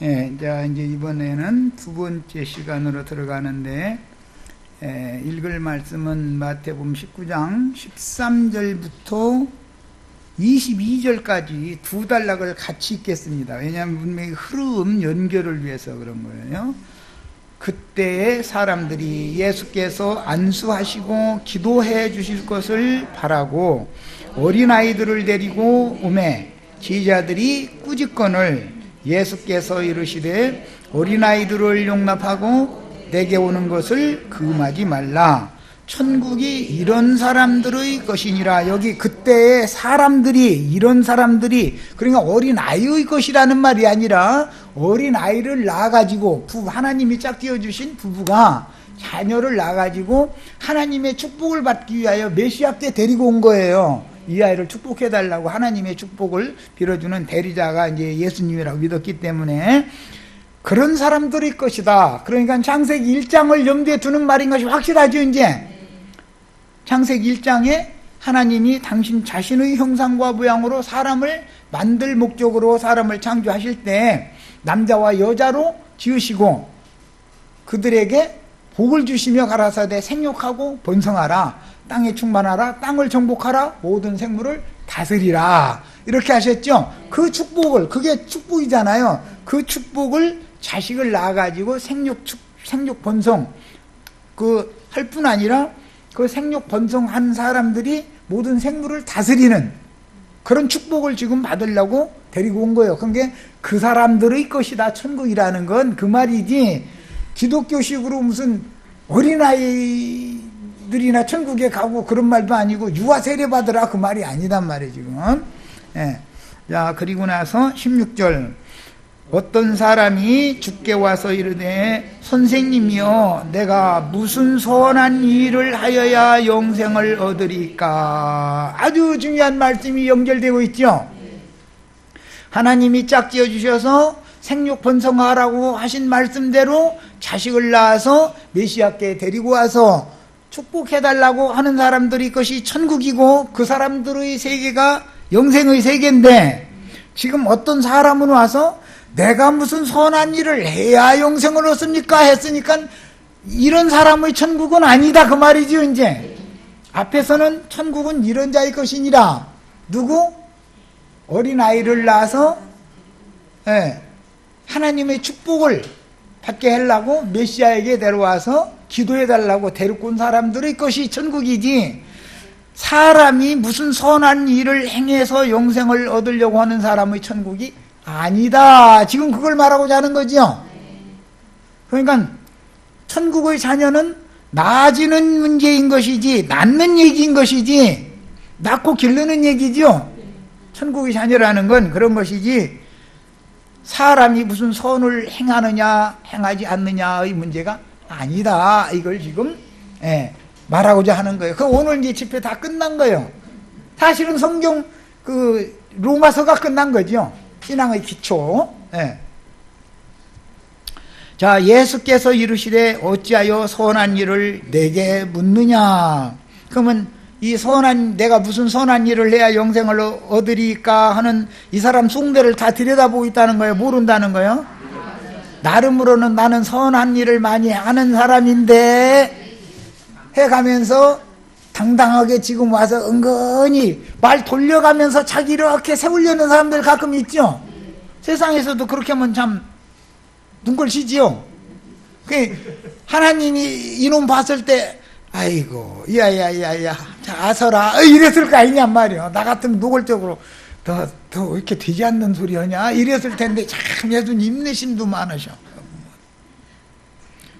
예, 자, 이제 이번에는 두 번째 시간으로 들어가는데, 읽을 말씀은 마태복음 19장 13절부터 22절까지 두 단락을 같이 읽겠습니다. 왜냐하면 분명히 흐름 연결을 위해서 그런 거예요. 그때의 사람들이 예수께서 안수하시고 기도해 주실 것을 바라고 어린아이들을 데리고 오매 제자들이 꾸짖거늘 예수께서 이르시되 어린아이들을 용납하고 내게 오는 것을 금하지 말라. 천국이 이런 사람들의 것이니라. 여기 그때의 사람들이, 이런 사람들이, 그러니까 어린아이의 것이라는 말이 아니라 어린아이를 낳아가지고 하나님이 짝지어 주신 부부가 자녀를 낳아가지고 하나님의 축복을 받기 위하여 메시아 때 데리고 온 거예요. 이 아이를 축복해달라고 하나님의 축복을 빌어주는 대리자가 이제 예수님이라고 믿었기 때문에 그런 사람들의 것이다. 그러니까 창세기 1장을 염두에 두는 말인 것이 확실하죠. 이제 창세기 1장에 하나님이 당신 자신의 형상과 모양으로 사람을 만들 목적으로 사람을 창조하실 때 남자와 여자로 지으시고 그들에게 복을 주시며 가라사대 생육하고 번성하라. 땅에 충만하라. 땅을 정복하라. 모든 생물을 다스리라. 이렇게 하셨죠. 그 축복을, 그게 축복이잖아요. 그 축복을 자식을 낳아가지고 생육 번성 할 뿐 아니라 그 생육 번성한 사람들이 모든 생물을 다스리는 그런 축복을 지금 받으려고 데리고 온 거예요. 그게 그 사람들의 것이다. 천국이라는 건 그 말이지 기독교식으로 무슨 어린아이들이나 천국에 가고 그런 말도 아니고 유아 세례 받으라 그 말이 아니단 말이에요 지금. 예. 자, 그리고 나서 16절 어떤 사람이 주께 와서 이르되 선생님이여 내가 무슨 선한 일을 하여야 영생을 얻으리까. 아주 중요한 말씀이 연결되고 있죠. 하나님이 짝지어 주셔서 생육 번성하라고 하신 말씀대로 자식을 낳아서 메시아께 데리고 와서 축복해달라고 하는 사람들이 것이 천국이고 그 사람들의 세계가 영생의 세계인데 지금 어떤 사람은 와서 내가 무슨 선한 일을 해야 영생을 얻습니까? 했으니까 이런 사람의 천국은 아니다 그 말이죠. 이제 앞에서는 천국은 이런 자의 것이니라. 누구? 어린아이를 낳아서 하나님의 축복을 받게 하려고 메시아에게 데려와서 기도해달라고 데리고 온 사람들의 것이 천국이지 사람이 무슨 선한 일을 행해서 영생을 얻으려고 하는 사람의 천국이 아니다. 지금 그걸 말하고자 하는 거죠. 그러니까 천국의 자녀는 나아지는 문제인 것이지 낳는 얘기인 것이지 낳고 기르는 얘기죠. 천국의 자녀라는 건 그런 것이지 사람이 무슨 선을 행하느냐 행하지 않느냐의 문제가 아니다. 이걸 지금 말하고자 하는 거예요. 오늘 이제 집회 다 끝난 거예요. 사실은 성경 로마서가 끝난 거죠. 신앙의 기초. 자, 예수께서 이르시되 어찌하여 선한 일을 내게 묻느냐. 그러면 내가 무슨 선한 일을 해야 영생을 얻으리까 하는 이 사람 숭배를 다 들여다보고 있다는 거예요. 모른다는 거예요. 나름으로는 나는 선한 일을 많이 하는 사람인데 해가면서 당당하게 지금 와서 은근히 말 돌려가면서 자기 이렇게 세우려는 사람들 가끔 있죠. 세상에서도 그렇게 하면 참 눈꼴시지요. 하나님이 이놈 봤을 때 아이고 야야야야 아서라 이랬을 거 아니냔 말이야. 나 같으면 노골적으로 너 왜 이렇게 되지 않는 소리 하냐 이랬을 텐데 참 예수님 인내심도 많으셔.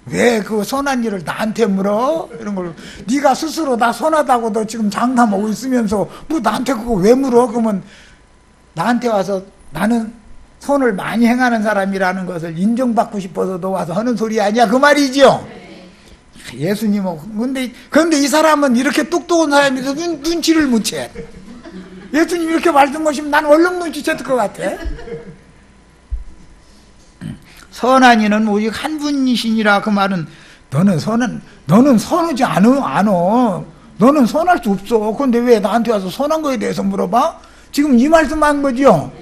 왜 그 선한 일을 나한테 물어? 이런 걸 네가 스스로 나 선하다고 너 지금 장담하고 있으면서 뭐 나한테 그거 왜 물어? 그러면 나한테 와서 나는 선을 많이 행하는 사람이라는 것을 인정받고 싶어서 너 와서 하는 소리 아니야 그 말이죠. 예수님은 그런데 이 사람은 이렇게 똑똑한 사람이서 눈치를 못 채. 예수님 이렇게 말씀하시면 난 얼른 눈치챘을 것 같아. 선한 이는 오직 한 분이시니라. 그 말은 너는 선하지 않아. 너는 선할 수 없어. 그런데 왜 나한테 와서 선한 거에 대해서 물어봐? 지금 이 말씀한 거죠.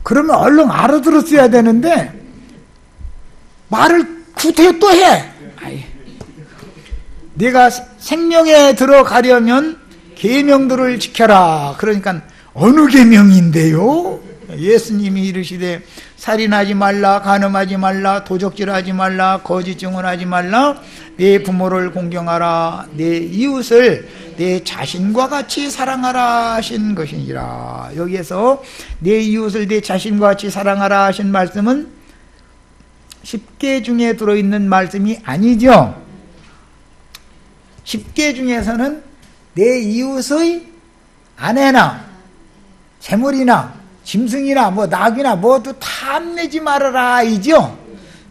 그러면 얼른 알아들었어야 되는데 말을 구태 또 해. 아이. 네가 생명에 들어가려면 계명들을 지켜라. 그러니까 어느 계명인데요? 예수님이 이르시되 살인하지 말라, 간음하지 말라, 도적질하지 말라, 거짓 증언하지 말라, 내 부모를 공경하라, 내 이웃을 내 자신과 같이 사랑하라 하신 것이니라. 여기에서 내 이웃을 내 자신과 같이 사랑하라 하신 말씀은 10개 중에 들어있는 말씀이 아니죠. 10개 중에서는 내 이웃의 아내나 재물이나 짐승이나 뭐 낙이나 뭐도 탐내지 말아라 이죠.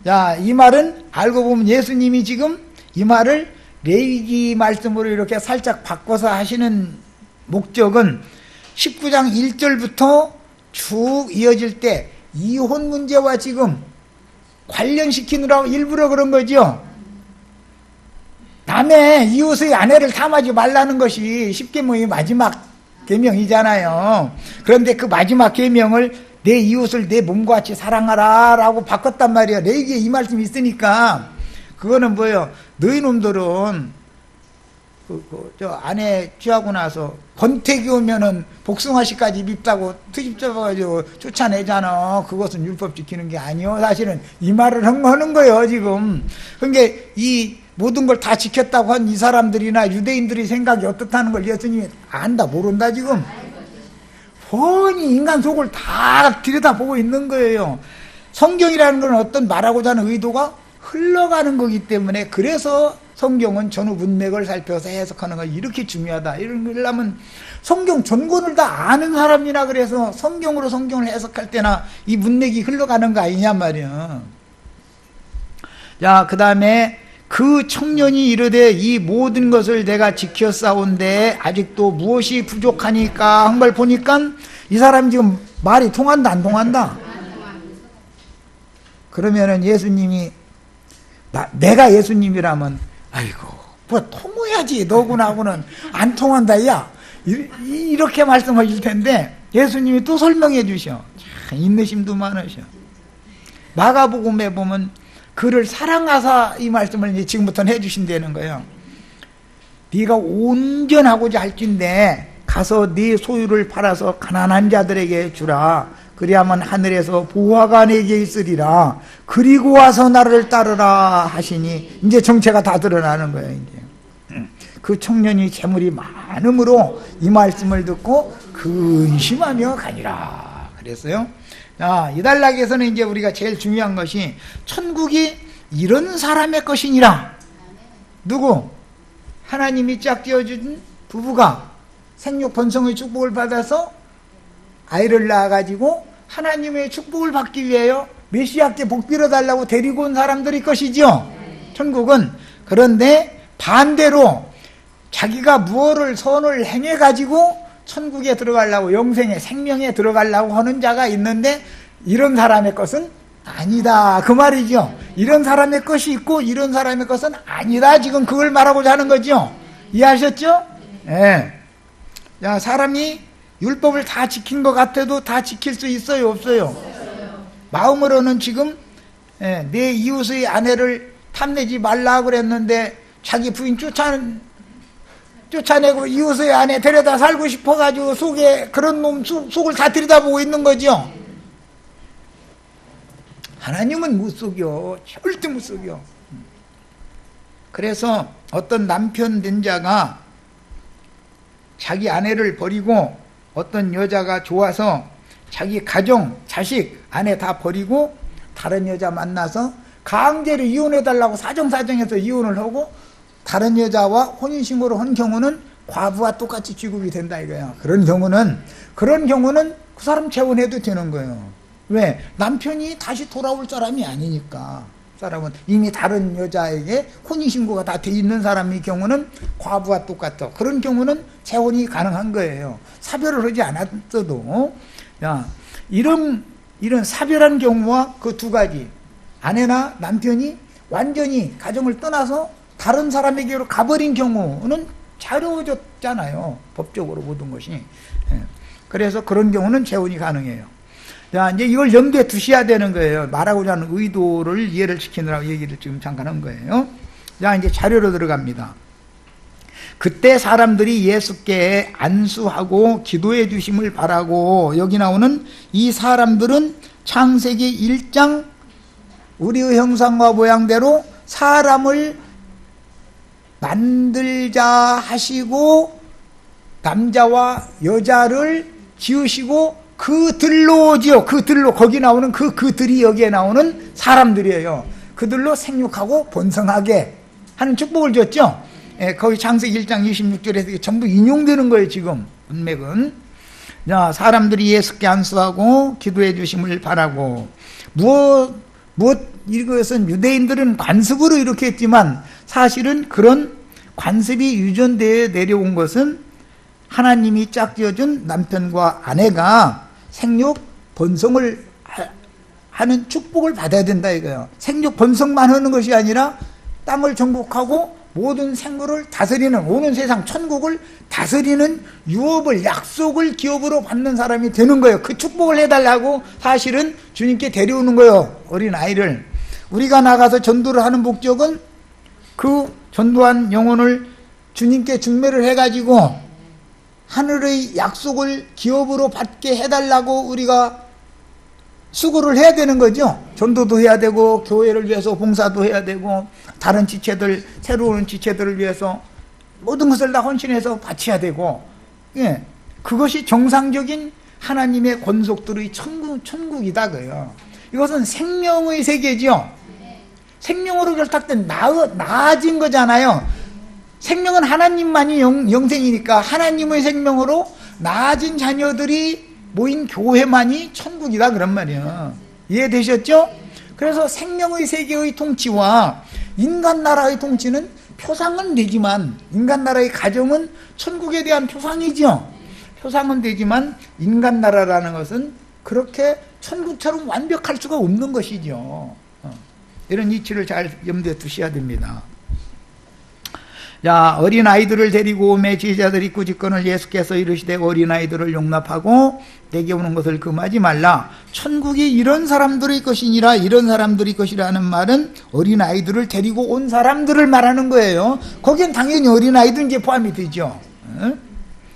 자, 이 말은 알고 보면 예수님이 지금 이 말을 레위기 말씀으로 이렇게 살짝 바꿔서 하시는 목적은 19장 1절부터 쭉 이어질 때 이혼 문제와 지금 관련시키느라고 일부러 그런 거죠. 남의 이웃의 아내를 탐하지 말라는 것이 10계명의 마지막 계명이잖아요. 그런데 그 마지막 계명을 내 이웃을 내 몸과 같이 사랑하라 라고 바꿨단 말이에요. 레위기에 이 말씀이 있으니까. 그거는 뭐예요? 너희 놈들은 저 아내 취하고 나서 권태기 오면은 복숭아씨까지 밉다고 트집 잡아가지고 쫓아내잖아. 그것은 율법 지키는 게 아니요. 사실은 이 말을 하는 거예요 지금. 그러니까 이 모든 걸 다 지켰다고 한 이 사람들이나 유대인들이 생각이 어떻다는 걸 예수님이 안다 모른다 지금. 뻔히 인간 속을 다 들여다보고 있는 거예요. 성경이라는 건 어떤 말하고자 하는 의도가 흘러가는 거기 때문에, 그래서 성경은 전후 문맥을 살펴서 해석하는 거 이렇게 중요하다. 이러려면 성경 전권을 다 아는 사람이나 그래서 성경으로 성경을 해석할 때나 이 문맥이 흘러가는 거 아니냐 말이야. 자, 그 다음에 그 청년이 이르되 이 모든 것을 내가 지켰사온데 아직도 무엇이 부족하니까 한 걸 보니까 이 사람이 지금 말이 통한다 안 통한다? 그러면은 예수님이 내가 예수님이라면 아이고 뭐 통해야지 너구나하고는 안 통한다 야 이렇게 말씀하실 텐데 예수님이 또 설명해 주셔. 참 인내심도 많으셔. 마가복음에 보면 그를 사랑하사 이 말씀을 이제 지금부터는 해주신다는 거예요. 네가 온전하고자 할진대 가서 네 소유를 팔아서 가난한 자들에게 주라. 그리하면 하늘에서 보화가 내게 있으리라. 그리고 와서 나를 따르라 하시니 이제 정체가 다 드러나는 거예요. 이제 그 청년이 재물이 많음으로 이 말씀을 듣고 근심하며 가니라 그랬어요. 자, 이 단락에서는 이제 우리가 제일 중요한 것이 천국이 이런 사람의 것이니라. 누구? 하나님이 짝지어준 부부가 생육 번성의 축복을 받아서 아이를 낳아가지고 하나님의 축복을 받기 위하여 메시아께 복 빌어달라고 데리고 온 사람들의 것이죠. 천국은. 그런데 반대로 자기가 무엇을 선을 행해가지고 천국에 들어가려고 영생의 생명에 들어가려고 하는 자가 있는데 이런 사람의 것은 아니다 그 말이죠. 이런 사람의 것이 있고 이런 사람의 것은 아니다, 지금 그걸 말하고자 하는 거죠. 이해하셨죠? 네. 자, 사람이 율법을 다 지킨 것 같아도 다 지킬 수 있어요 없어요? 마음으로는 지금 내 이웃의 아내를 탐내지 말라 그랬는데 자기 부인 쫓아내고 이웃의 아내 데려다 살고 싶어가지고 속에 그런 놈 속을 다 들여다보고 있는 거죠. 하나님은 못 속여. 절대 못 속여. 그래서 어떤 남편 된 자가 자기 아내를 버리고 어떤 여자가 좋아서 자기 가정, 자식, 아내 다 버리고 다른 여자 만나서 강제로 이혼해달라고 사정사정해서 이혼을 하고 다른 여자와 혼인신고를 한 경우는 과부와 똑같이 취급이 된다 이거야. 그런 경우는 그 사람 재혼해도 되는 거예요. 왜? 남편이 다시 돌아올 사람이 아니니까. 사람은 이미 다른 여자에게 혼인신고가 다 돼 있는 사람의 경우는 과부와 똑같아. 그런 경우는 재혼이 가능한 거예요. 사별을 하지 않았어도. 야, 이런 사별한 경우와 그 두 가지, 아내나 남편이 완전히 가정을 떠나서 다른 사람에게로 가버린 경우는 자유로워졌잖아요. 법적으로 모든 것이. 그래서 그런 경우는 재혼이 가능해요. 자, 이제 이걸 염두에 두셔야 되는 거예요. 말하고자 하는 의도를 이해를 시키느라고 얘기를 지금 잠깐 한 거예요. 자, 이제 자료로 들어갑니다. 그때 사람들이 예수께 안수하고 기도해 주심을 바라고, 여기 나오는 이 사람들은 창세기 1장 우리의 형상과 모양대로 사람을 만들자 하시고 남자와 여자를 지으시고 그들로지요. 그들로, 거기 나오는 그들이 여기에 나오는 사람들이에요. 그들로 생육하고 번성하게 하는 축복을 줬죠. 예, 거기 창세기 1장 26절에서 전부 인용되는 거예요. 지금 문맥은. 자, 사람들이 예수께 안수하고 기도해 주심을 바라고. 무엇 이것은 유대인들은 관습으로 이렇게 했지만 사실은 그런 관습이 유전되어 내려온 것은 하나님이 짝지어준 남편과 아내가 생육 번성을 하는 축복을 받아야 된다 이거예요. 생육 번성만 하는 것이 아니라 땅을 정복하고 모든 생물을 다스리는, 오는 세상 천국을 다스리는 유업을, 약속을 기업으로 받는 사람이 되는 거예요. 그 축복을 해달라고 사실은 주님께 데려오는 거예요. 어린 아이를. 우리가 나가서 전도를 하는 목적은 그 전도한 영혼을 주님께 중매를 해가지고 하늘의 약속을 기업으로 받게 해달라고 우리가 수고를 해야 되는 거죠. 전도도 해야 되고 교회를 위해서 봉사도 해야 되고 다른 지체들, 새로운 지체들을 위해서 모든 것을 다 헌신해서 바쳐야 되고, 예, 그것이 정상적인 하나님의 권속들의 천국이다 그래요. 이것은 생명의 세계죠. 생명으로 결탁된 나아진 거잖아요. 생명은 하나님만이 영생이니까 하나님의 생명으로 나아진 자녀들이 모인 교회만이 천국이다 그런 말이에요. 이해되셨죠? 그래서 생명의 세계의 통치와 인간 나라의 통치는 표상은 되지만, 인간 나라의 가정은 천국에 대한 표상이죠. 표상은 되지만 인간 나라라는 것은 그렇게 천국처럼 완벽할 수가 없는 것이죠. 이런 이치를 잘 염두에 두셔야 됩니다. 자, 어린아이들을 데리고 오매 제자들이 꾸짖거늘 예수께서 이르시되 어린아이들을 용납하고 내게 오는 것을 금하지 말라. 천국이 이런 사람들의 것이니라. 이런 사람들의 것이라는 말은 어린아이들을 데리고 온 사람들을 말하는 거예요. 거기엔 당연히 어린아이들 이제 포함이 되죠.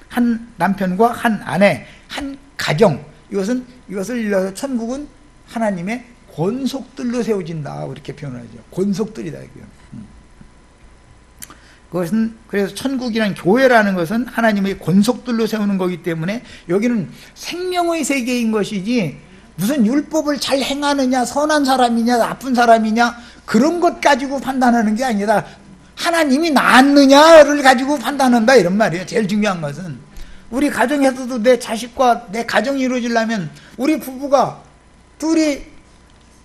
한 남편과 한 아내, 한 가정. 이것을 일러서 천국은 하나님의 권속들로 세워진다. 이렇게 표현하죠. 권속들이다. 그것은, 그래서 천국이란 교회라는 것은 하나님의 권속들로 세우는 거기 때문에 여기는 생명의 세계인 것이지 무슨 율법을 잘 행하느냐, 선한 사람이냐, 나쁜 사람이냐 그런 것 가지고 판단하는 게 아니라 하나님이 낳았느냐를 가지고 판단한다 이런 말이에요. 제일 중요한 것은 우리 가정에서도 내 자식과 내 가정이 이루어지려면 우리 부부가 둘이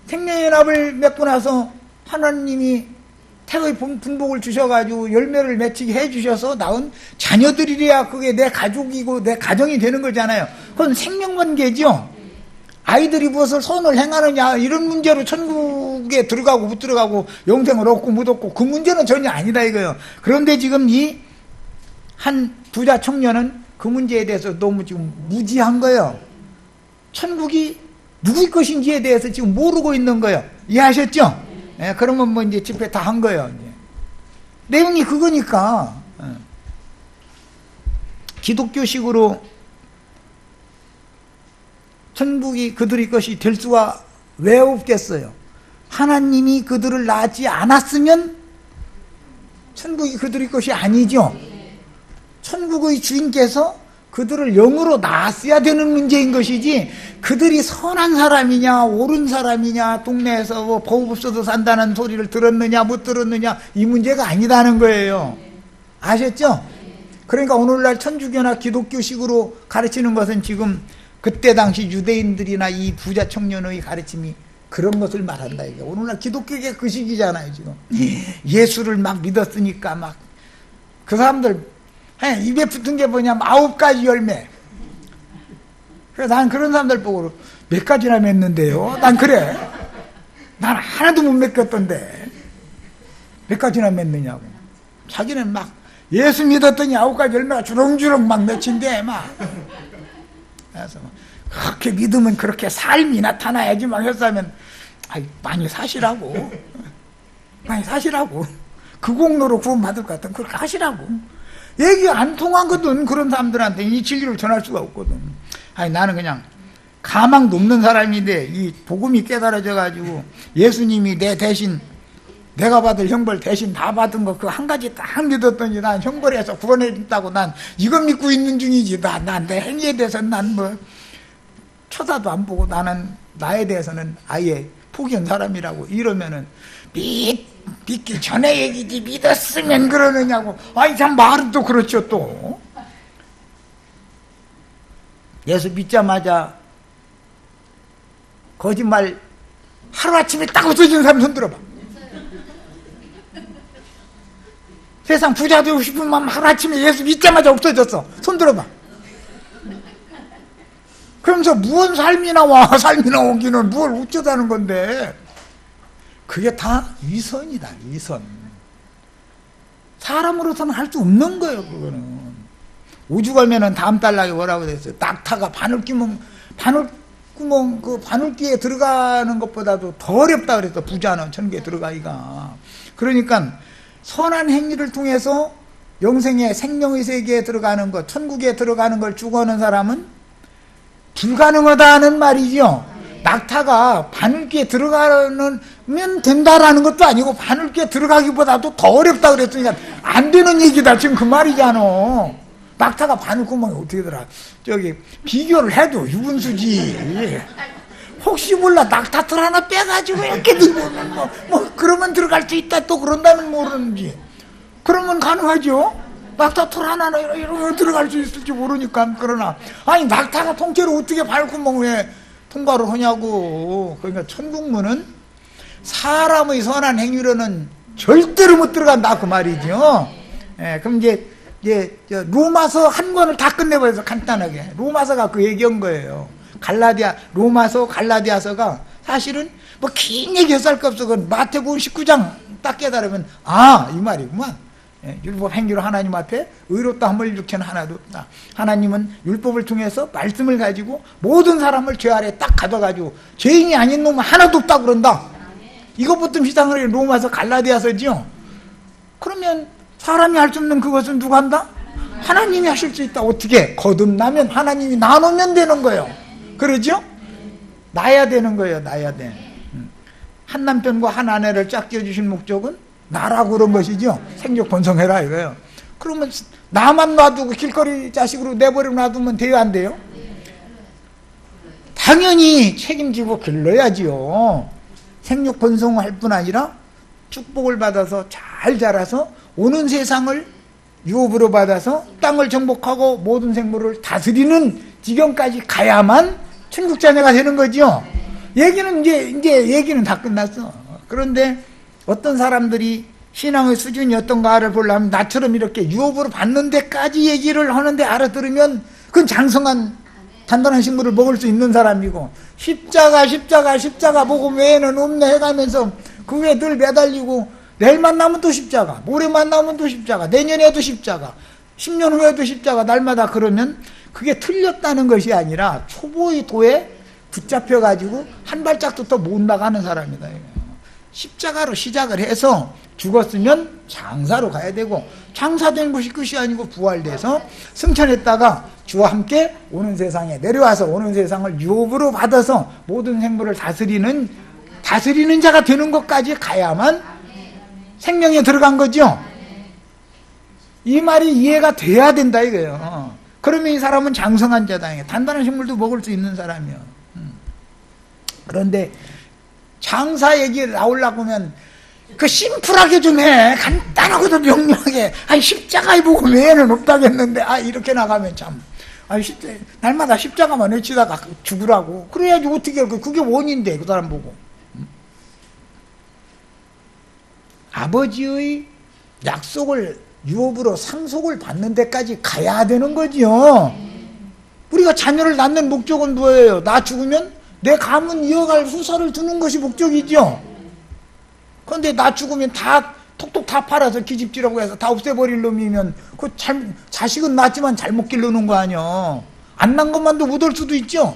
생명연합을 맺고 나서 하나님이 태의 분복을 주셔가지고 열매를 맺히게 해주셔서 낳은 자녀들이래야 그게 내 가족이고 내 가정이 되는 거잖아요. 그건 생명관계죠. 아이들이 무엇을 선을 행하느냐 이런 문제로 천국에 들어가고 못 들어가고 영생을 얻고 못 얻고 그 문제는 전혀 아니다 이거예요. 그런데 지금 이 한 부자 청년은 그 문제에 대해서 너무 지금 무지한 거예요. 천국이 누구의 것인지에 대해서 지금 모르고 있는 거예요. 이해하셨죠? 예, 그러면 뭐 이제 집회 다 한 거예요. 이제. 내용이 그거니까. 기독교식으로 천국이 그들의 것이 될 수가 왜 없겠어요? 하나님이 그들을 낳지 않았으면 천국이 그들의 것이 아니죠. 천국의 주인께서 그들을 영으로 낳았어야 되는 문제인 것이지 그들이 선한 사람이냐 옳은 사람이냐 동네에서 뭐 법 없어도 산다는 소리를 들었느냐 못 들었느냐 이 문제가 아니다는 거예요. 아셨죠? 그러니까 오늘날 천주교나 기독교식으로 가르치는 것은 지금 그때 당시 유대인들이나 이 부자 청년의 가르침이 그런 것을 말한다 이게. 오늘날 기독교계 그 시기잖아요 지금. 예수를 막 믿었으니까 막 그 사람들 입에 붙은 게 뭐냐면 9가지 열매. 그래서 난 그런 사람들 보고 몇 가지나 맺는데요. 난 그래. 난 하나도 못 맺겠던데 몇 가지나 맺느냐고. 자기는 막 예수 믿었더니 9가지 열매가 주렁주렁 막 맺힌대 막. 그래서 그렇게 믿으면 그렇게 삶이 나타나야지 막 했으면 많이 사시라고. 많이 사시라고. 그 공로로 구원받을 것 같으면 그렇게 하시라고. 얘기 안 통하거든. 그런 사람들한테 이 진리를 전할 수가 없거든. 나는 그냥 가망도 없는 사람인데 이 복음이 깨달아져 가지고 예수님이 내 대신 내가 받을 형벌 대신 다 받은 거 그 한 가지 딱 믿었더니 난 형벌에서 구원해 준다고 난 이거 믿고 있는 중이지. 난 내 행위에 대해서는 난 뭐 쳐다도 안 보고 나는 나에 대해서는 아예 포기한 사람이라고 이러면은 믿기 전에 얘기지 믿었으면 그러느냐고. 참 말은 또 그렇죠. 또 예수 믿자마자 거짓말 하루아침에 딱 없어지는 사람 손 들어봐. 세상 부자 되고 싶은 마음 하루아침에 예수 믿자마자 없어졌어. 손 들어봐. 그러면서 무슨 삶이 나와. 삶이 나오기는 뭘 어쩌다는 건데. 그게 다 위선이다. 위선. 사람으로서는 할 수 없는 거예요. 그거는. 오죽하면은 다음 달락에 뭐라고 됐어요. 낙타가 바늘구멍 그 바늘귀에 들어가는 것보다도 더 어렵다 그랬어. 부자는 천국에 들어가기가. 그러니까 선한 행위를 통해서 영생의 생명의 세계에 들어가는 것, 천국에 들어가는 걸 추구하는 사람은 불가능하다는 말이죠. 낙타가 바늘귀에 들어가면 된다라는 것도 아니고 바늘귀에 들어가기보다도 더 어렵다 그랬으니까 안 되는 얘기다. 지금 그 말이잖아. 낙타가 바늘구멍에 어떻게 들어가. 비교를 해도 유분수지. 혹시 몰라 낙타털 하나 빼가지고 이렇게 들어오면 그러면 들어갈 수 있다 또 그런다면 모르는지. 그러면 가능하죠. 낙타털 하나 이러면 들어갈 수 있을지 모르니까. 그러나 낙타가 통째로 어떻게 바늘구멍에 통과를 하냐고. 그러니까 천국문은 사람의 선한 행위로는 절대로 못 들어간다 그 말이죠. 그럼 이제 로마서 한 권을 다 끝내버려서 간단하게 로마서가 그 얘기한 거예요. 로마서 갈라디아서가 사실은 긴 얘기 했을 거 없어. 그건 마태복음 19장 딱 깨달으면 이 말이구만. 율법 행위로 하나님 앞에 의롭다 함을 일으키는 하나도 없다. 하나님은 율법을 통해서 말씀을 가지고 모든 사람을 죄 아래 딱 가둬가지고 죄인이 아닌 놈은 하나도 없다 그런다. 이것부터 비상을 해. 로마서 갈라디아서지요. 그러면 사람이 할 수 없는 그것은 누가 한다? 하나님이 하실 수 있다. 어떻게? 거듭나면 하나님이 나누면 되는 거예요. 그러죠? 나야 되는 거예요. 나야 돼. 한 남편과 한 아내를 짝지어 주신 목적은 나라고 그런 것이죠. 생적 번성해라 이거예요. 그러면 나만 놔두고 길거리 자식으로 내버려 놔두면 돼요, 안 돼요? 당연히 책임지고 길러야지요. 생육 번성할 뿐 아니라 축복을 받아서 잘 자라서 오는 세상을 유업으로 받아서 땅을 정복하고 모든 생물을 다스리는 지경까지 가야만 천국 자녀가 되는 거죠. 얘기는 이제 얘기는 다 끝났어. 그런데 어떤 사람들이 신앙의 수준이 어떤가를 보려면 나처럼 이렇게 유업으로 받는 데까지 얘기를 하는데 알아들으면 그건 장성한 단단한 식물을 먹을 수 있는 사람이고, 십자가 복음 외에는 없네 해가면서 그 위에 늘 매달리고 내일 만나면 또 십자가, 모레 만나면 또 십자가, 내년에도 십자가, 10년 후에도 십자가, 날마다 그러면 그게 틀렸다는 것이 아니라 초보의 도에 붙잡혀가지고 한 발짝도 더 못 나가는 사람이다. 십자가로 시작을 해서 죽었으면 장사로 가야 되고, 장사된 것이 끝이 아니고 부활돼서 승천했다가 주와 함께 오는 세상에 내려와서 오는 세상을 유업으로 받아서 모든 생물을 다스리는 자가 되는 것까지 가야만 생명에 들어간 거죠. 이 말이 이해가 돼야 된다 이거예요. 그러면 이 사람은 장성한 자다. 단단한 식물도 먹을 수 있는 사람이요. 그런데 장사 얘기 나오려고 하면 그 심플하게 좀 해. 간단하고도 명료하게. 십자가의 복음 외에는 없다겠는데 이렇게 나가면 참 날마다 십자가만 외치다가 죽으라고. 그래야지 어떻게 그게 원인데 그 사람 보고. 아버지의 약속을 유업으로 상속을 받는 데까지 가야 되는 거죠. 우리가 자녀를 낳는 목적은 뭐예요? 나 죽으면 내 가문 이어갈 후사를 두는 것이 목적이죠. 그런데 나 죽으면 다 톡톡 다 팔아서 기집지라고 해서 다 없애버릴 놈이면 자식은 낳지만 잘못 기르는 거 아니야. 안 난 것만도 못 올 수도 있죠.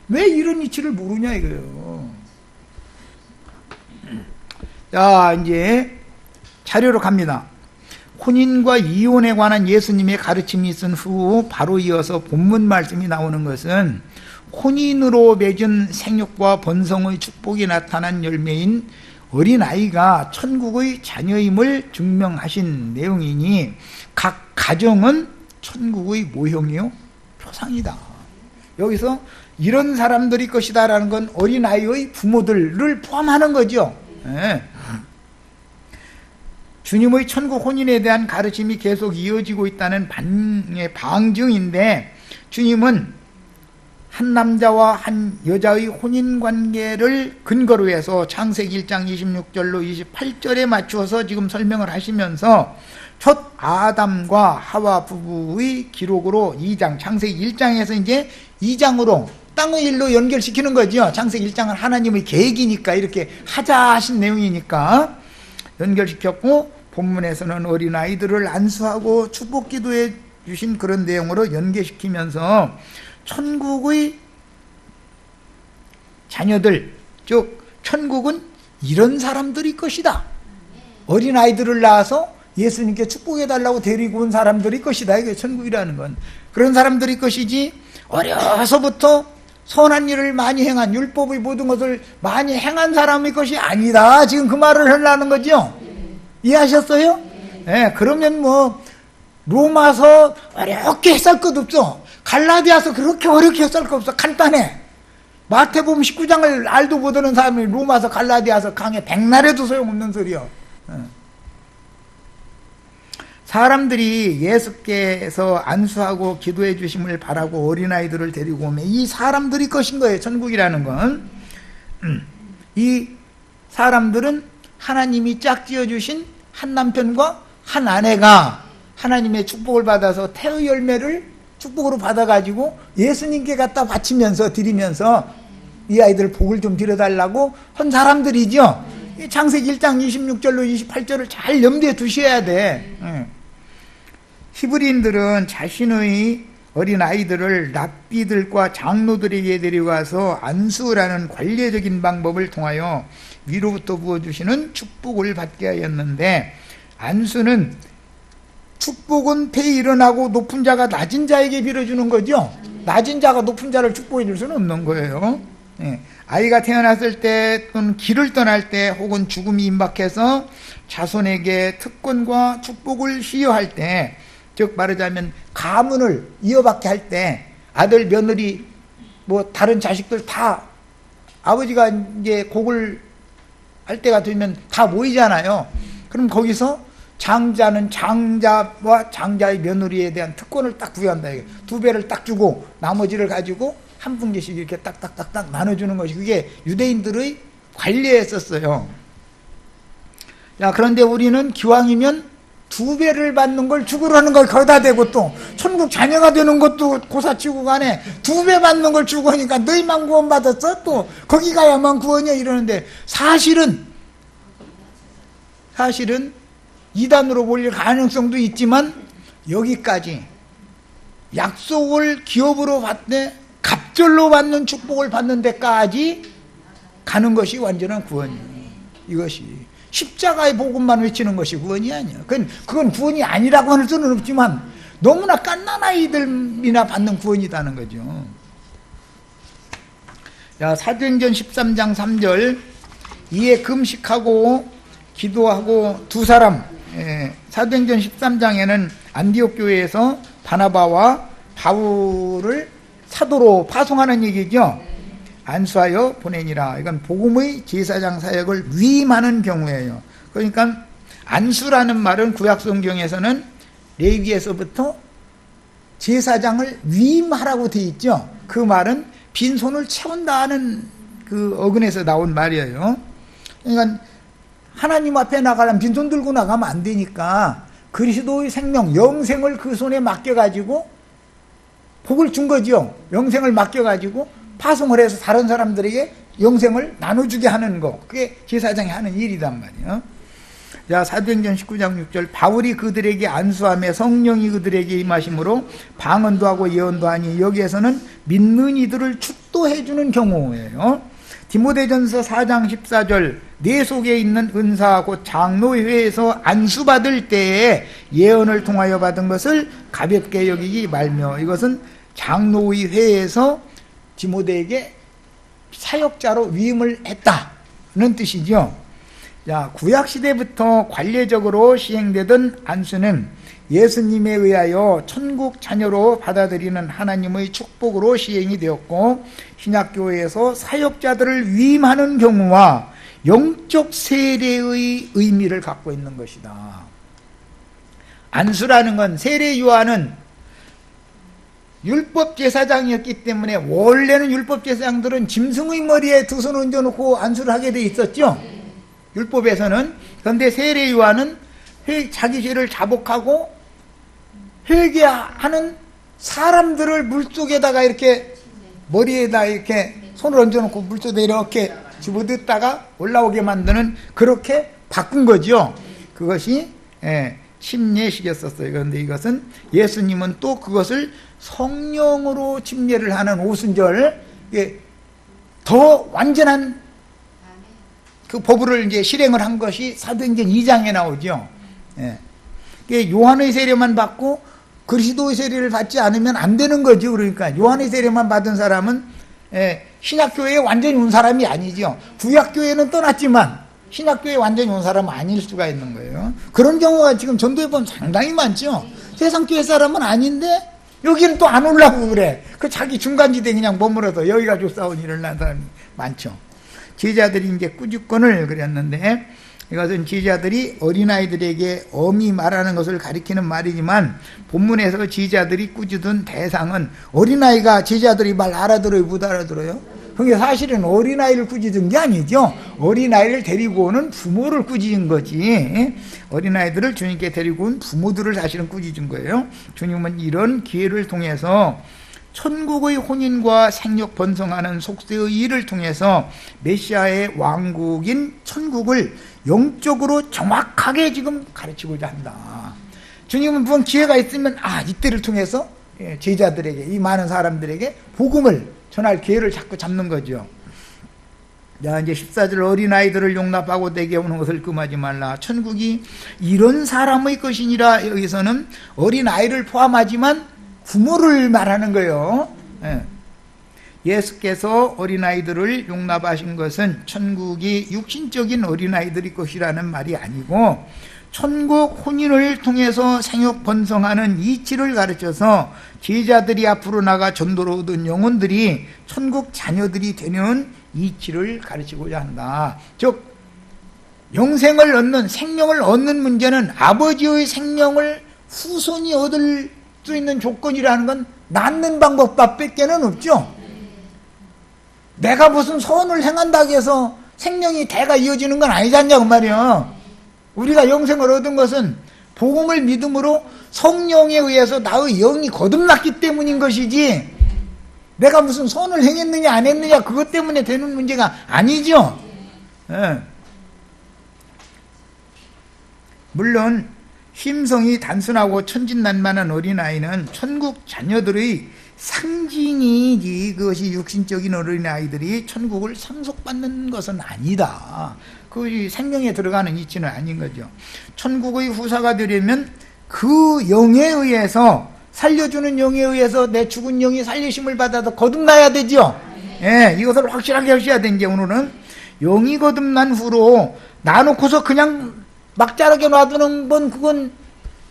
왜 이런 이치를 모르냐 이거예요. 자, 이제 자료로 갑니다. 혼인과 이혼에 관한 예수님의 가르침이 있은 후 바로 이어서 본문 말씀이 나오는 것은 혼인으로 맺은 생육과 번성의 축복이 나타난 열매인 어린아이가 천국의 자녀임을 증명하신 내용이니 각 가정은 천국의 모형이요 표상이다. 여기서 이런 사람들이 것이다 라는 건 어린아이의 부모들을 포함하는 거죠. 네. 주님의 천국 혼인에 대한 가르침이 계속 이어지고 있다는 방증인데, 주님은 한 남자와 한 여자의 혼인관계를 근거로 해서 창세기 1장 26절로 28절에 맞추어서 지금 설명을 하시면서 첫 아담과 하와 부부의 기록으로 2장, 창세기 1장에서 이제 2장으로 땅의 일로 연결시키는 거죠. 창세기 1장은 하나님의 계획이니까, 이렇게 하자 하신 내용이니까 연결시켰고, 본문에서는 어린아이들을 안수하고 축복 기도해 주신 그런 내용으로 연계시키면서 천국의 자녀들, 즉 천국은 이런 사람들이 것이다. 어린아이들을 낳아서 예수님께 축복해달라고 데리고 온 사람들이 것이다. 이게 천국이라는 건 그런 사람들이 것이지, 어려서부터 선한 일을 많이 행한, 율법의 모든 것을 많이 행한 사람의 것이 아니다. 지금 그 말을 하려는 거죠. 이해하셨어요? 네, 그러면 뭐 로마서 어렵게 했을 것 없어. 갈라디아서 그렇게 어렵게 했을 것 없어. 간단해. 마태복음 19장을 알도 못하는 사람이 로마서 갈라디아서 강에 백날해도 소용없는 소리요. 사람들이 예수께서 안수하고 기도해 주심을 바라고 어린아이들을 데리고 오면 이 사람들이 것인 거예요. 천국이라는 건. 이 사람들은 하나님이 짝지어 주신 한 남편과 한 아내가 하나님의 축복을 받아서 태의 열매를 축복으로 받아가지고 예수님께 갖다 바치면서 드리면서 이 아이들 복을 좀 드려달라고 한 사람들이죠. 창세기 1장 26절로 28절을 잘 염두에 두셔야 돼. 히브리인들은 자신의 어린 아이들을 랍비들과 장로들에게 데려가서 안수라는 관례적인 방법을 통하여 위로부터 부어주시는 축복을 받게 하였는데, 안수는 축복은 폐에 일어나고 높은 자가 낮은 자에게 빌어주는 거죠. 낮은 자가 높은 자를 축복해 줄 수는 없는 거예요. 아이가 태어났을 때 또는 길을 떠날 때 혹은 죽음이 임박해서 자손에게 특권과 축복을 시여할 때, 즉 말하자면 가문을 이어받게 할 때, 아들 며느리 뭐 다른 자식들 다 아버지가 이제 곡을 할 때가 되면 다 모이잖아요. 그럼 거기서 장자는 장자와 장자의 며느리에 대한 특권을 딱 부여한다. 두 배를 딱 주고 나머지를 가지고 한 분개씩 이렇게 딱딱딱딱 나눠주는 것이 그게 유대인들의 관례였었어요. 자, 그런데 우리는 기왕이면 두 배를 받는 걸 죽으라는 걸 거기다 대고 또 천국 자녀가 되는 것도 고사치고 가네. 두 배 받는 걸 주고 하니까 너희만 구원받았어? 또 거기 가야만 구원이야 이러는데, 사실은 이단으로 몰릴 가능성도 있지만 여기까지 약속을 기업으로 받되 갑절로 받는 축복을 받는 데까지 가는 것이 완전한 구원이에요. 이것이 십자가의 복음만 외치는 것이 구원이 아니야. 그건 구원이 아니라고 할 수는 없지만 너무나 갓난 아이들이나 받는 구원이라는 거죠. 자, 사도행전 13장 3절, 이에 금식하고 기도하고 두 사람, 사도행전 13장에는 안디옥 교회에서 바나바와 바울을 사도로 파송하는 얘기죠. 안수하여 보내니라. 이건 복음의 제사장 사역을 위임하는 경우예요. 그러니까 안수라는 말은 구약 성경에서는 레위기에서부터 제사장을 위임하라고 되어 있죠. 그 말은 빈손을 채운다는 그 어근에서 나온 말이에요. 그러니까 하나님 앞에 나가려면 빈손 들고 나가면 안 되니까 그리스도의 생명, 영생을 그 손에 맡겨가지고 복을 준 거죠. 영생을 맡겨가지고 파송을 해서 다른 사람들에게 영생을 나눠주게 하는 거, 그게 제사장이 하는 일이란 말이에요. 자, 사도행전 19장 6절, 바울이 그들에게 안수하며 성령이 그들에게 임하심으로 방언도 하고 예언도 하니, 여기에서는 믿는 이들을 축도해주는 경우예요. 디모데전서 4장 14절 내 속에 있는 은사 곧 장로회에서 안수받을 때에 예언을 통하여 받은 것을 가볍게 여기기 말며, 이것은 장로의 회에서 디모데에게 사역자로 위임을 했다는 뜻이죠. 자, 구약시대부터 관례적으로 시행되던 안수는 예수님에 의하여 천국 자녀로 받아들이는 하나님의 축복으로 시행이 되었고, 신약교회에서 사역자들을 위임하는 경우와 영적 세례의 의미를 갖고 있는 것이다. 안수라는 건, 세례 요한은 율법 제사장이었기 때문에 원래는 율법 제사장들은 짐승의 머리에 두 손을 얹어놓고 안수를 하게 돼 있었죠, 율법에서는. 그런데 세례 요한은 자기 죄를 자복하고 회개하는 사람들을 물속에다가 이렇게 머리에다 이렇게 손을 얹어놓고 물속에 이렇게 집어넣다가 올라오게 만드는, 그렇게 바꾼 거죠. 그것이 침례식이었었어요. 그런데 이것은 예수님은 또 그것을 성령으로 침례를 하는 오순절, 더 완전한 그 법을 이제 실행을 한 것이 사도행전 2장에 나오죠. 요한의 세례만 받고 그리스도의 세례를 받지 않으면 안 되는 거죠. 그러니까 요한의 세례만 받은 사람은 신약교회에 완전히 온 사람이 아니죠. 구약교회는 떠났지만 신약교회에 완전히 온 사람은 아닐 수가 있는 거예요. 그런 경우가 지금 전도에 보면 상당히 많죠. 세상교회 사람은 아닌데 여기는 또 안 오려고 그래. 그 자기 중간지대에 그냥 머물러서 여기 가지고 싸우니 일어나는 사람이 많죠. 제자들이 이제 꾸짖건을 그렸는데, 이것은 제자들이 어린아이들에게 엄히 말하는 것을 가리키는 말이지만, 본문에서 제자들이 꾸짖은 대상은 어린아이가 제자들이 말 알아들어요, 못 알아들어요? 그게 사실은 어린아이를 꾸짖은 게 아니죠. 어린아이를 데리고 오는 부모를 꾸짖은 거지. 어린아이들을 주님께 데리고 온 부모들을 사실은 꾸짖은 거예요. 주님은 이런 기회를 통해서 천국의 혼인과 생력 번성하는 속세의 일을 통해서 메시아의 왕국인 천국을 영적으로 정확하게 지금 가르치고자 한다. 주님은 무슨 기회가 있으면 이때를 통해서 제자들에게, 이 많은 사람들에게 복음을 전할 기회를 자꾸 잡는 거죠. 자, 이제 14절 어린아이들을 용납하고 내게 오는 것을 금하지 말라. 천국이 이런 사람의 것이니라. 여기서는 어린아이를 포함하지만 부모를 말하는 거예요. 예수께서 어린아이들을 용납하신 것은 천국이 육신적인 어린아이들의 것이라는 말이 아니고, 천국 혼인을 통해서 생육 번성하는 이치를 가르쳐서 제자들이 앞으로 나가 전도로 얻은 영혼들이 천국 자녀들이 되는 이치를 가르치고자 한다. 즉 영생을 얻는, 생명을 얻는 문제는 아버지의 생명을 후손이 얻을 수 있는 조건이라는 건 낳는 방법밖에는 없죠. 내가 무슨 선을 행한다고 해서 생명이 대가 이어지는 건 아니지 않냐 그 말이야. 우리가 영생을 얻은 것은 복음을 믿음으로 성령에 의해서 나의 영이 거듭났기 때문인 것이지, 내가 무슨 선을 행했느냐 안 했느냐 그것 때문에 되는 문제가 아니죠. 물론 심성이 단순하고 천진난만한 어린아이는 천국 자녀들의 상징이지, 그것이 육신적인 어린아이들이 천국을 상속받는 것은 아니다. 그 생명에 들어가는 이치는 아닌 거죠. 천국의 후사가 되려면 그 영에 의해서, 살려주는 영에 의해서 내 죽은 영이 살리심을 받아서 거듭나야 되죠. 이것을 확실하게 하셔야 되는 게, 오늘은 영이 거듭난 후로 놔놓고서 그냥 막자르게 놔두는 건, 그건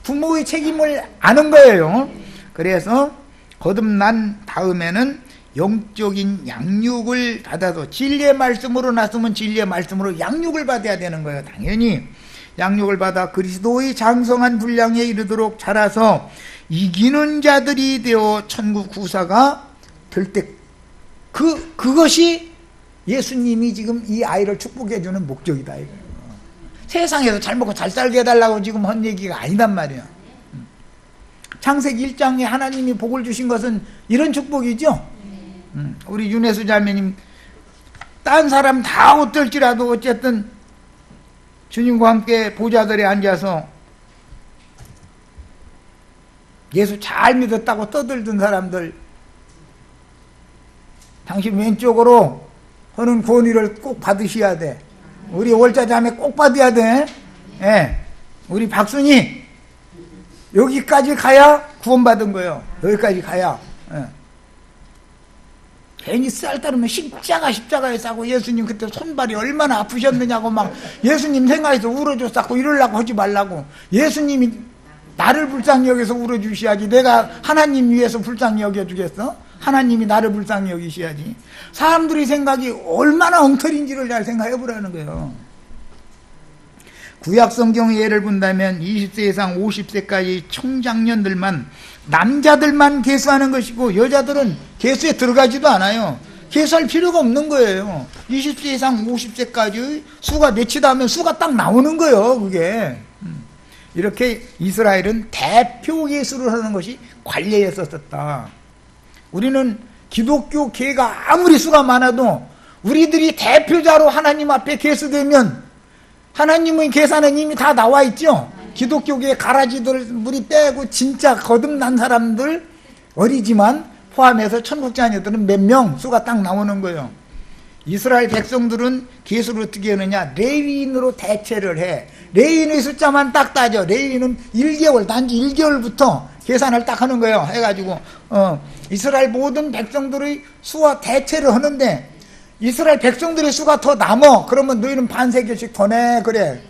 부모의 책임을 아는 거예요. 그래서 거듭난 다음에는 영적인 양육을 받아서, 진리의 말씀으로 났으면 진리의 말씀으로 양육을 받아야 되는 거예요. 당연히 양육을 받아 그리스도의 장성한 분량에 이르도록 자라서 이기는 자들이 되어 천국 후사가 될 때, 그것이 예수님이 지금 이 아이를 축복해 주는 목적이다. 세상에서 잘 먹고 잘 살게 해달라고 지금 한 얘기가 아니단 말이야. 창세기 1장에 하나님이 복을 주신 것은 이런 축복이죠. 우리 윤혜수 자매님, 딴 사람 다 어떨지라도 어쨌든 주님과 함께 보좌들에 앉아서 예수 잘 믿었다고 떠들던 사람들 당신 왼쪽으로 하는 권위를 꼭 받으셔야 돼. 우리 월자자매 꼭 받아야 돼. 예. 우리 박순이 여기까지 가야 구원받은 거예요. 여기까지 가야. 예. 괜히 쌀 따르면 십자가에 싸고 예수님 그때 손발이 얼마나 아프셨느냐고 막 예수님 생각해서 울어줬었고 이러려고 하지 말라고. 예수님이 나를 불쌍히 여겨서 울어주셔야지. 내가 하나님 위해서 불쌍히 여겨주겠어? 하나님이 나를 불쌍히 여기셔야지. 사람들이 생각이 얼마나 엉터리인지를 잘 생각해보라는 거예요. 구약성경의 예를 본다면 20세 이상 50세까지 청장년들만, 남자들만 계수하는 것이고 여자들은 계수에 들어가지도 않아요. 계수할 필요가 없는 거예요. 20세 이상 50세까지 수가 몇이다 하면 수가 딱 나오는 거예요. 그게 이렇게 이스라엘은 대표 예수를 하는 것이 관례였었다. 우리는 기독교 계가 아무리 수가 많아도 우리들이 대표자로 하나님 앞에 계수되면 하나님의 계산은 이미 다 나와 있죠. 기독교계 가라지들 우리 빼고 진짜 거듭난 사람들 어리지만 포함해서 천국 자녀들은 몇 명 수가 딱 나오는 거예요. 이스라엘 백성들은 계수를 어떻게 하느냐, 레위인으로 대체를 해. 레위인의 숫자만 딱 따져. 레위인은 1개월, 단지 1개월부터 계산을 딱 하는 거예요. 해가지고 이스라엘 모든 백성들의 수와 대체를 하는데 이스라엘 백성들의 수가 더 남어. 그러면 너희는 반세교씩 더 내. 그래.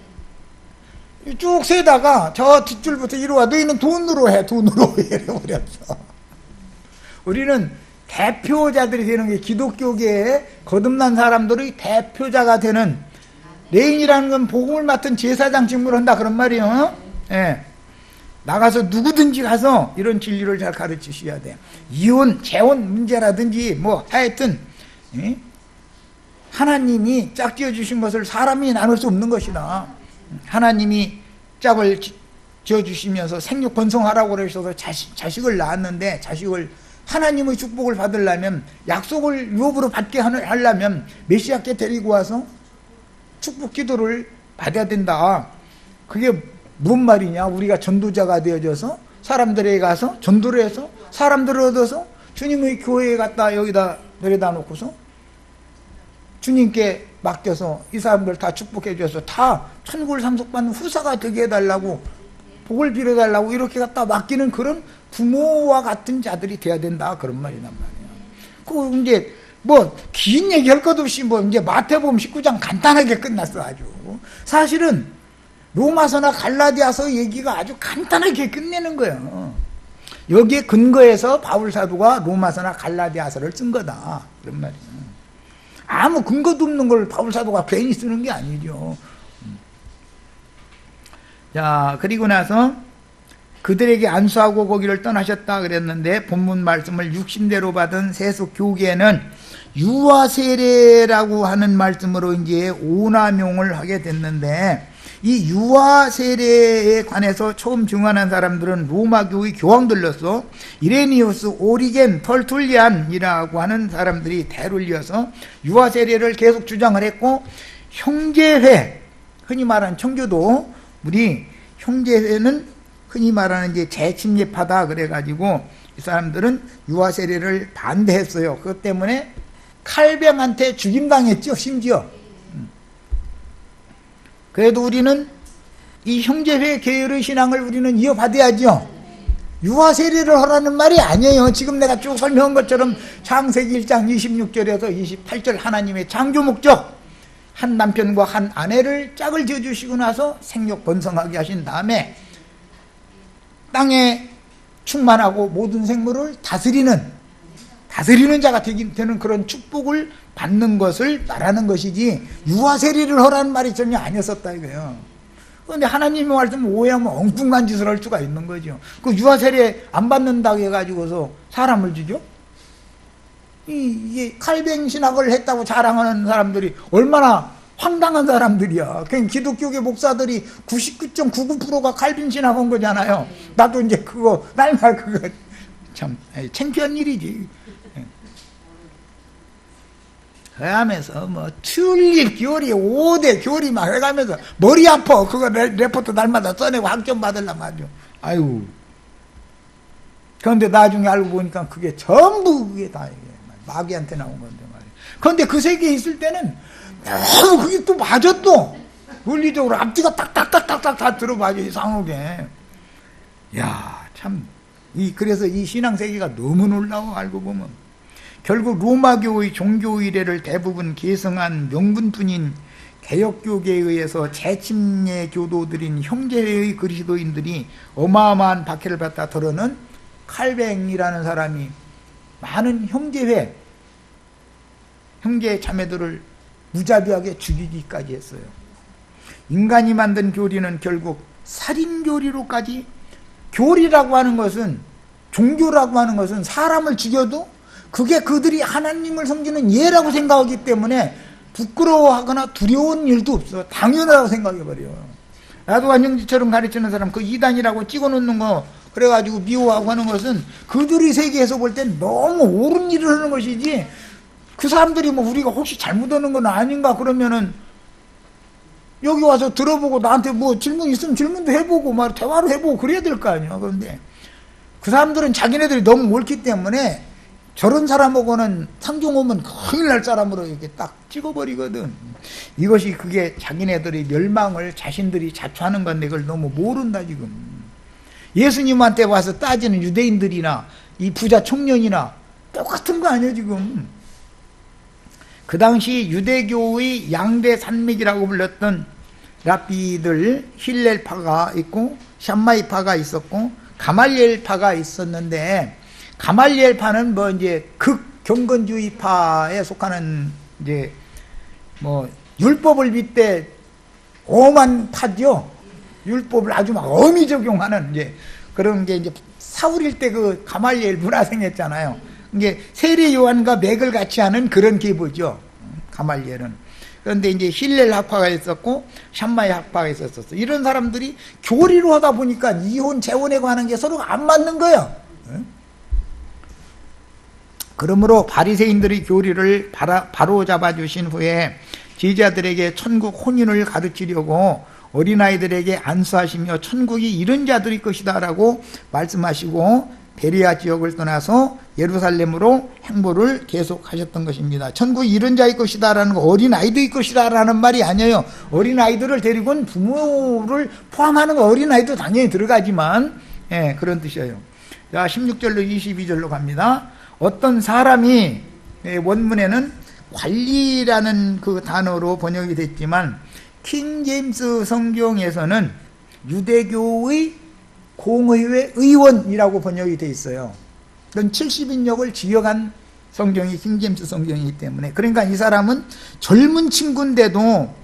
쭉 세다가 저 뒷줄부터 이리 와. 너희는 돈으로 해. 돈으로 이래버렸어. 우리는 대표자들이 되는 게 기독교계에 거듭난 사람들의 대표자가 되는, 레인이라는 건 복음을 맡은 제사장 직무를 한다 그런 말이에요. 예. 나가서 누구든지 가서 이런 진리를 잘 가르치셔야 돼. 이혼, 재혼 문제라든지 뭐 하여튼 하나님이 짝지어 주신 것을 사람이 나눌 수 없는 것이다. 하나님이 짝을 지어 주시면서 생육 번성하라고 그러셔서 자식을 낳았는데, 자식을 하나님의 축복을 받으려면, 약속을 유업으로 받게 하려면 메시아께 데리고 와서 축복 기도를 받아야 된다. 그게 뭔 말이냐? 우리가 전도자가 되어져서 사람들에게 가서 전도를 해서 사람들을 얻어서 주님의 교회에 갖다 여기다 내려다 놓고서 주님께 맡겨서 이 사람들 다 축복해 줘서 다 천국을 상속받는 후사가 되게 해달라고, 복을 빌어달라고 이렇게 갖다 맡기는 그런 부모와 같은 자들이 돼야 된다. 그런 말이란 말이야. 그 이제 뭐 긴 얘기할 것 없이 뭐 이제 마태복음 19장 간단하게 끝났어. 아주 사실은 로마서나 갈라디아서 얘기가 아주 간단하게 끝내는 거예요. 여기에 근거해서 바울 사도가 로마서나 갈라디아서를 쓴 거다. 그런 말이야. 아무 근거도 없는 걸 바울 사도가 괜히 쓰는 게 아니죠. 자, 그리고 나서 그들에게 안수하고 거기를 떠나셨다 그랬는데, 본문 말씀을 육신대로 받은 세속 교계는 유아세례라고 하는 말씀으로 이제 오남용을 하게 됐는데, 이 유아세례에 관해서 처음 증언한 사람들은 로마교의 교황들로서 이레니우스, 오리겐, 털툴리안이라고 하는 사람들이 대를 이어서 유아세례를 계속 주장을 했고, 형제회, 흔히 말하는 청교도, 우리 형제회는 흔히 말하는 이제 재침례파다 그래가지고 이 사람들은 유아세례를 반대했어요. 그것 때문에 칼뱅한테 죽임당했죠. 심지어. 그래도 우리는 이 형제회 계열의 신앙을 우리는 이어받아야죠. 유아세례를 하라는 말이 아니에요. 지금 내가 쭉 설명한 것처럼 창세기 1장 26절에서 28절 하나님의 창조 목적, 한 남편과 한 아내를 짝을 지어주시고 나서 생육 번성하게 하신 다음에 땅에 충만하고 모든 생물을 다스리는 자가 되는 그런 축복을 받는 것을 말하는 것이지, 유아세례를 하라는 말이 전혀 아니었었다 이거예요. 그런데 하나님의 말씀을 오해하면 엉뚱한 짓을 할 수가 있는 거죠. 그 유아세례 안 받는다고 해가지고서 사람을 주죠? 이게 칼뱅 신학을 했다고 자랑하는 사람들이 얼마나 황당한 사람들이야. 그냥 기독교계 목사들이 99.99%가 칼빈 신학한 거잖아요. 나도 이제 그거 날말 그거 참 창피한 일이지. 그러면서 뭐 튤립 교리 5대 교리 막 해가면서 머리 아파. 그거 레포트 날마다 써내고 학점 받으려면 아주 아유. 그런데 나중에 알고 보니까 그게 전부 그게 다 이게 마귀한테 나온 건데 말이에요. 그런데 그 세계에 있을 때는 너무 그게 또 맞아. 또 원리적으로 앞뒤가 딱딱딱딱딱 다 들어맞아. 이상하게. 야, 참 그래서 이 신앙 세계가 너무 놀라워. 알고 보면 결국 로마교의 종교 의례를 대부분 계승한 명분뿐인 개혁교계에 의해서 재침례 교도들인 형제의 그리스도인들이 어마어마한 박해를 받다 더러는 칼뱅이라는 사람이 많은 형제 자매들을 무자비하게 죽이기까지 했어요. 인간이 만든 교리는 결국 살인교리로까지, 교리라고 하는 것은, 종교라고 하는 것은 사람을 죽여도 그게 그들이 하나님을 섬기는 예라고 생각하기 때문에 부끄러워하거나 두려운 일도 없어. 당연하다고 생각해버려. 나도한 형제처럼 가르치는 사람 그 이단이라고 찍어놓는 거 그래가지고 미워하고 하는 것은 그들의 세계에서 볼 땐 너무 옳은 일을 하는 것이지, 그 사람들이 뭐 우리가 혹시 잘못하는 건 아닌가 그러면은 여기 와서 들어보고 나한테 뭐 질문 있으면 질문도 해보고 막 대화를 해보고 그래야 될 거 아니야. 그런데 그 사람들은 자기네들이 너무 옳기 때문에 저런 사람하고는 상종 오면 큰일 날 사람으로 이렇게 딱 찍어버리거든. 이것이 그게 자기네들의 멸망을 자신들이 자초하는 건데 그걸 너무 모른다 지금. 예수님한테 와서 따지는 유대인들이나 이 부자 청년이나 똑같은 거 아니에요 지금. 그 당시 유대교의 양대 산맥이라고 불렸던 랍비들, 힐렐파가 있고 샴마이파가 있었고 가말리엘파가 있었는데, 가말리엘파는 뭐 이제 극경건주의파에 속하는 이제 뭐 율법을 빗대 엄한 파죠. 율법을 아주 막 엄히 적용하는 이제 그런 게 이제 사울일 때 그 가말리엘 문화생했잖아요. 이게 세례 요한과 맥을 같이 하는 그런 계보죠. 가말리엘은. 그런데 이제 힐렐 학파가 있었고 샴마이 학파가 있었어. 이런 사람들이 교리로 하다 보니까 이혼 재혼에 관한 게 서로 안 맞는 거예요. 그러므로 바리새인들의 교리를 바로 잡아주신 후에 제자들에게 천국 혼인을 가르치려고 어린아이들에게 안수하시며 천국이 이런 자들의 것이다 라고 말씀하시고 베레아 지역을 떠나서 예루살렘으로 행보를 계속하셨던 것입니다. 천국이 이런 자의 것이다 라는 거, 어린아이들의 것이다 라는 말이 아니에요. 어린아이들을 데리고는 부모를 포함하는 거, 어린아이도 당연히 들어가지만 그런 뜻이에요. 자, 16절로 22절로 갑니다. 어떤 사람이, 원문에는 관리라는 그 단어로 번역이 됐지만 킹 제임스 성경에서는 유대교의 공의회 의원이라고 번역이 되어 있어요. 그건 70인역을 지역한 성경이 킹 제임스 성경이기 때문에. 그러니까 이 사람은 젊은 친구인데도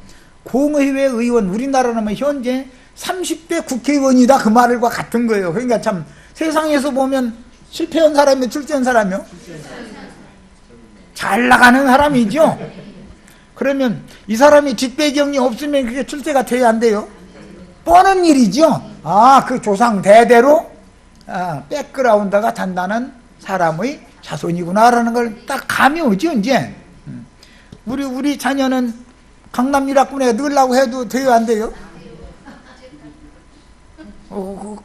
공의회 의원, 우리나라는 현재 30대 국회의원이다 그 말과 같은 거예요. 그러니까 참 세상에서 보면 실패한 사람이 출세한 사람이요? 잘 나가는 사람이죠. 그러면 이 사람이 뒷배경이 없으면 그게 출세가 돼야 안 돼요? 뻔한 일이죠. 그 조상 대대로 백그라운드가 단단한 사람의 자손이구나라는 걸 딱 감이 오죠. 이제 우리 자녀는 강남 일학군에 넣으려고 해도 돼요, 안 돼요?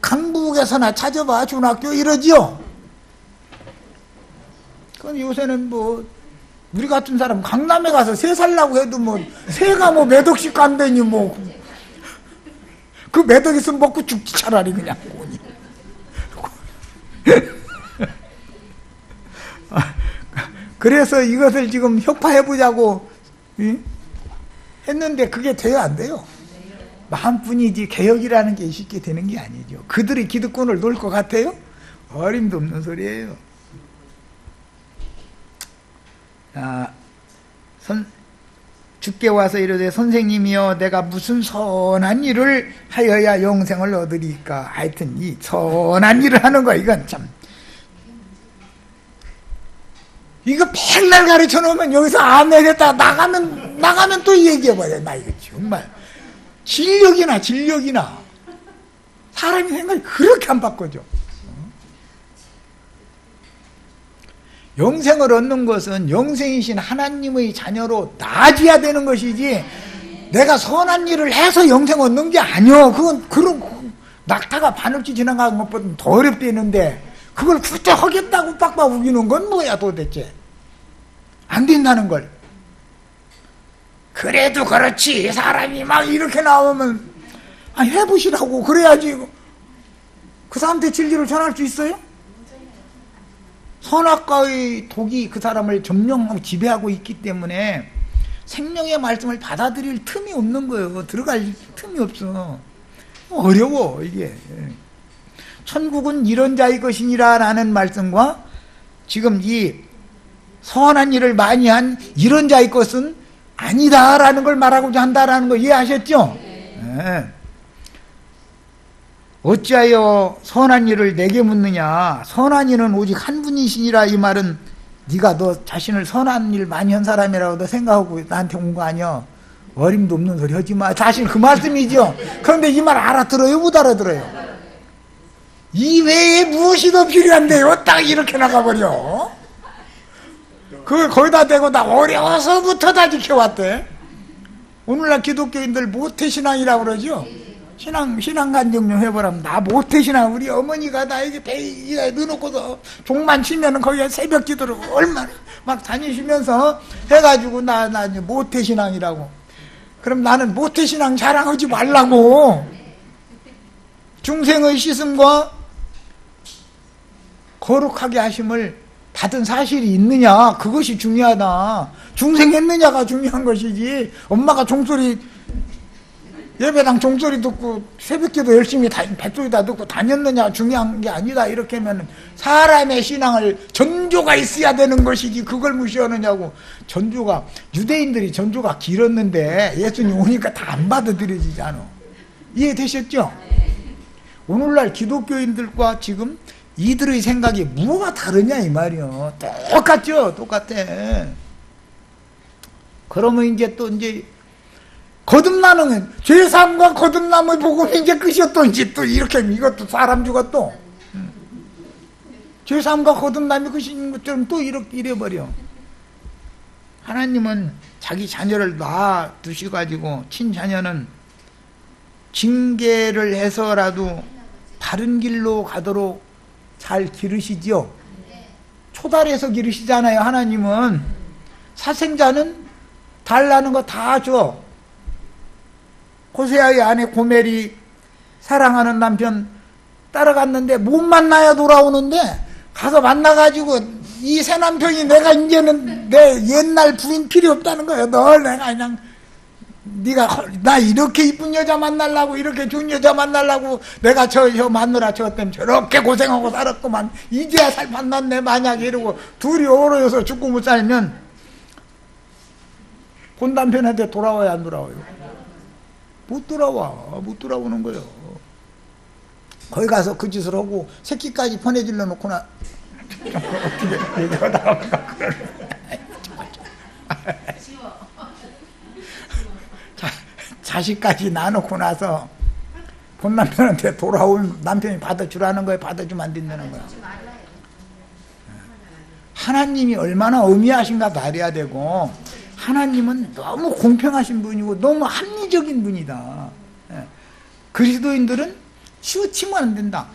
강북에서나 찾아봐, 중학교 이러지요. 그런데 요새는 뭐 우리 같은 사람 강남에 가서 새 살라고 해도 뭐 새가 뭐 몇 억씩 간다니 뭐 그 몇 억 있으면 먹고 죽지 차라리 그냥. 그래서 이것을 지금 혁파해보자고 했는데 그게 돼야 안 돼요. 마음뿐이지 개혁이라는 게 쉽게 되는 게 아니죠. 그들이 기득권을 놓을 것 같아요? 어림도 없는 소리예요. 주께 와서 이르되 선생님이여 내가 무슨 선한 일을 하여야 영생을 얻으리까. 하여튼 이 선한 일을 하는 거야. 이건 참 이거 맨날 가르쳐 놓으면 여기서 안 내겠다 나가면 또 얘기해봐야 나 이거 정말 진력이나 사람이 생각이 그렇게 안 바꿔져. 영생을 얻는 것은 영생이신 하나님의 자녀로 나아져야 되는 것이지 내가 선한 일을 해서 영생 얻는 게 아니여. 그건 그런 낙타가 바늘지 지나가는 것보다 더 어렵대는데 그걸 굳이 하겠다고 빡빡 우기는 건 뭐야 도대체. 안 된다는 걸. 그래도 그렇지 사람이 막 이렇게 나오면 해보시라고 그래야지 그 사람한테 진리를 전할 수 있어요? 선악과의 독이 그 사람을 점령하고 지배하고 있기 때문에 생명의 말씀을 받아들일 틈이 없는 거예요. 들어갈 틈이 없어. 어려워 이게. 천국은 이런 자의 것이니라 라는 말씀과 지금 이 선한 일을 많이 한 이런 자의 것은 아니다 라는 걸 말하고자 한다라는 거 이해하셨죠? 네. 어찌하여 선한 일을 내게 묻느냐. 선한 이는 오직 한 분이시니라. 이 말은 네가 너 자신을 선한 일 많이 한 사람이라고 너 생각하고 나한테 온 거 아니야. 어림도 없는 소리 하지 마. 사실 그 말씀이죠. 그런데 이 말 알아들어요? 못 알아들어요? 이 외에 무엇이 더 필요한데요? 딱 이렇게 나가버려. 그걸 거기다 대고 나 어려서부터 다 지켜왔대. 오늘날 기독교인들 모태신앙이라고 그러죠. 신앙간증 좀 해보라면 나 모태신앙. 우리 어머니가 나에게 배에 넣어놓고서 종만 치면은 거기에 새벽 기도를 얼마나 막 다니시면서 해가지고 나 이제 모태신앙이라고. 그럼 나는 모태신앙 자랑하지 말라고. 중생의 씻음과 거룩하게 하심을 받은 사실이 있느냐, 그것이 중요하다. 중생했느냐가 중요한 것이지, 엄마가 종소리 예배당 종소리 듣고 새벽기도 열심히 뱃소리다 듣고 다녔느냐 중요한 게 아니다. 이렇게 하면 사람의 신앙을 전조가 있어야 되는 것이지 그걸 무시하느냐고. 전조가, 유대인들이 전조가 길었는데 예수님 오니까 다 안 받아들여지지 않아. 이해되셨죠? 오늘날 기독교인들과 지금 이들의 생각이 뭐가 다르냐 이 말이요. 똑같죠? 똑같아. 그러면 이제 또 이제 거듭나는 죄사함과 거듭남의 복음이 이제 끝이었던 이제 또 이렇게 이것도 사람 죽었또 죄사함과 거듭남이 끝인 것처럼 또 이렇게 이래버려. 하나님은 자기 자녀를 놔두셔가지고 친자녀는 징계를 해서라도 바른 길로 가도록 잘 기르시죠. 초달해서 기르시잖아요. 하나님은 사생자는 달라는 거 다 줘. 호세아의 아내 고멜이 사랑하는 남편 따라갔는데 못 만나야 돌아오는데 가서 만나가지고 이 새 남편이 내가 이제는 내 옛날 부인 필요 없다는 거예요. 널 내가 그냥 네가 나 이렇게 이쁜 여자 만나려고 이렇게 좋은 여자 만나려고 내가 저 마누라 저 때문에 저렇게 고생하고 살았구만. 이제야 살 만났네. 만약에 이러고 둘이 어려워서 죽고 못 살면 본 남편한테 돌아와야 안 돌아와요? 못 돌아오는 거예요. 거기 가서 그 짓을 하고 새끼까지 보내질러 놓고나 어떻게 얘기가 나올까. 자식까지 낳아놓고 나서 본 남편한테 돌아온 남편이 받아주라는 거예요? 받아주면 안 된다는 거예요? 하나님이 얼마나 엄미하신가 알아야 되고, 하나님은 너무 공평하신 분이고 너무 합리적인 분이다. 그리스도인들은 치우치면 안 된다.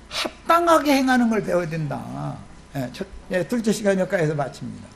합당하게 행하는 걸 배워야 된다. 둘째 시간 여기까지서 마칩니다.